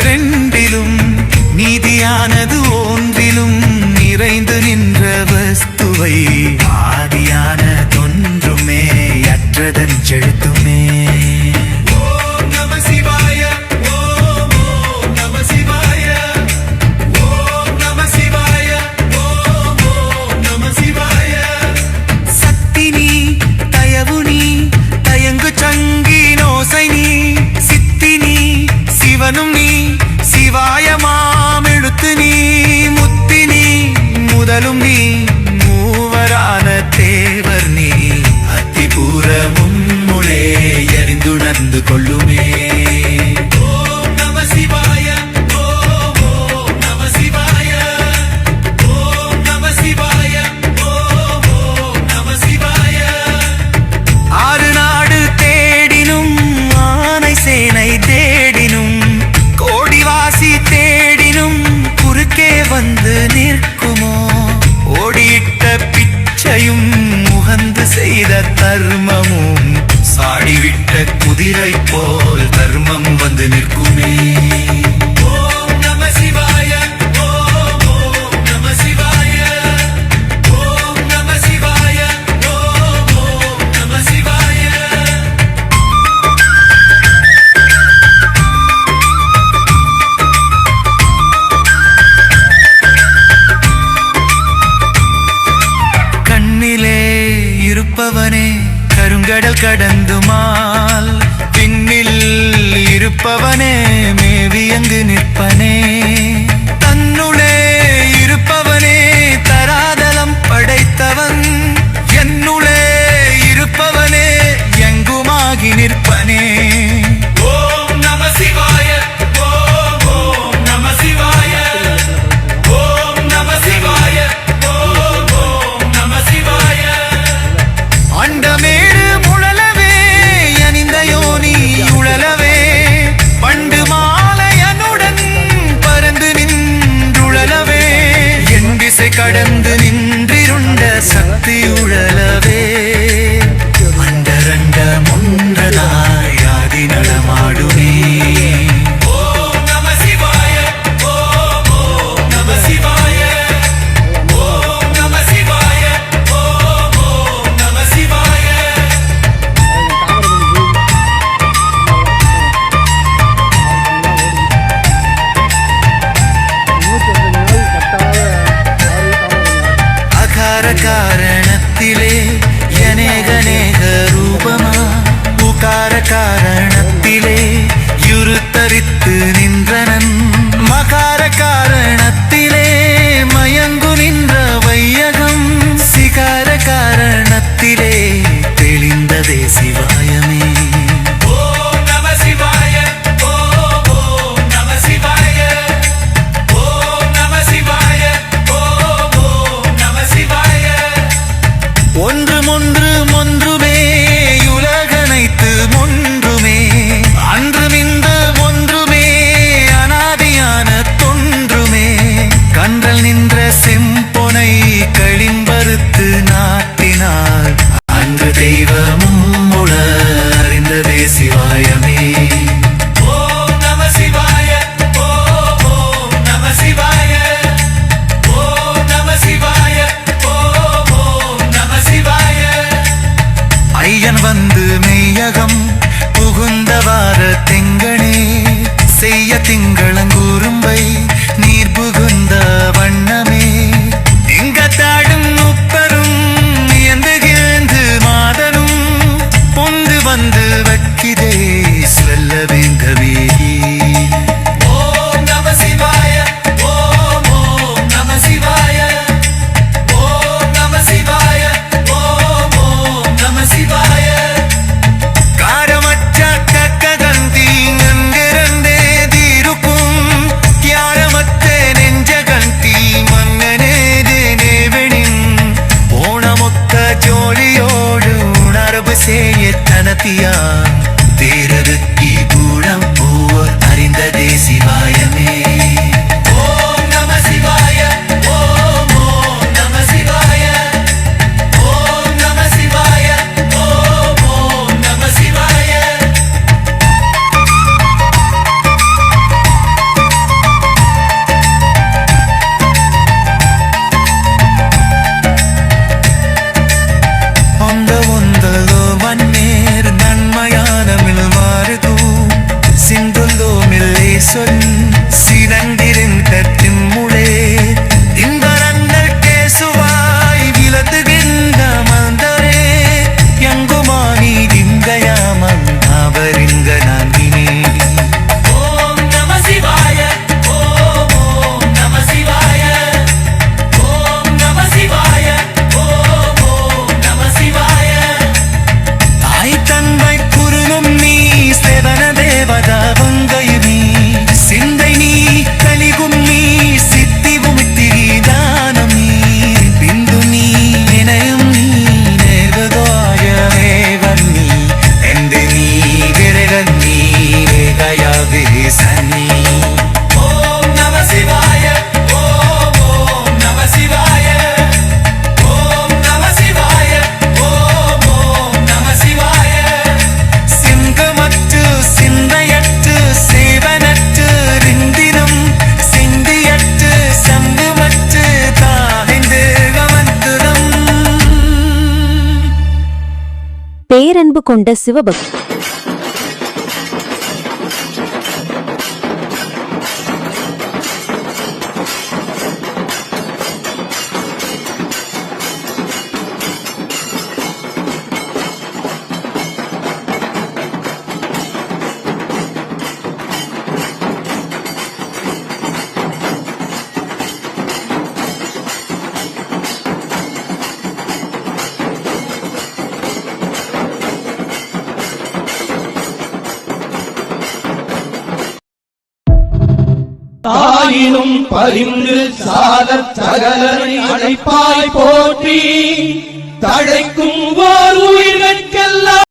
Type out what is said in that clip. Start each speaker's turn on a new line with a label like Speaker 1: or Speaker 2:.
Speaker 1: ரெண்டிலும் நீதியானது ஒன்றிலும் நிறைந்து நின்ற வஸ்துவை ஆதியான தொன்றுமே அற்றதன் செழுத்துமே. சிவனும் நீ சிவாயமாமெழுத்து நீ முத்தி நீ முதலும் நீ மூவரான தேவர் நீ அத்திபூரமும் முளே எறிந்துணர்ந்து கொள்ளுமே. வந்து நிற்குமோ ஓடியிட்ட பிச்சையும் முகந்து செய்த தர்மமும் சாடிவிட்ட குதிரை போல் தர்மம் வந்து நிற்குமே. இருப்பவனே கருங்கடல் கடந்துமால் பின்னில் இருப்பவனே மேவியங்கு நிற்பனே. தன்னுளே இருப்பவனே தராதலம் படைத்தவன் என்னுளே இருப்பவனே எங்குமாகி நிற்பனே. கடந்து நின்றிருண்ட சக்தி உழலவே அண்டரண்ட முன்றதாய் ஆதி நடமாடுமே. காரணத்திலே அநேக ரூபமா உகார காரணத்திலே யுருத்தரித்து நின்றனன் மகார காரணத்திலே மயங்கு நின்ற வையகம் சிகார காரணத்திலே தெளிந்ததே சிவாயமே. ஒன்றுமே உலகனைத்து ஒன்றுமே அன்றுமிந்த ஒன்றுமே அனாதியான தொன்றுமே கன்றல் நின்ற செம்பொனை களிம்பறுத்து நாட்டினார் அன்று தெய்வமும் உள அறிந்ததே சிவாயமே. ஐயன் வந்து மெய்யகம் புகுந்தவார தெங்கனே செய்ய திங்களங்கூரும்பை நீர் புகுந்த வண்ணமே இங்கத்தாடும் முப்பரும் எந்த கிழந்து மாதனும் பொந்து வந்து வக்கிதே
Speaker 2: பேரன்பு கொண்ட சிவபக்தி
Speaker 3: தாயினும் பரிந்து சாதச் சகலரை அழைப்பாய் போற்றி தழைக்கும் ஓர் உயிர்கட்கெல்லாம்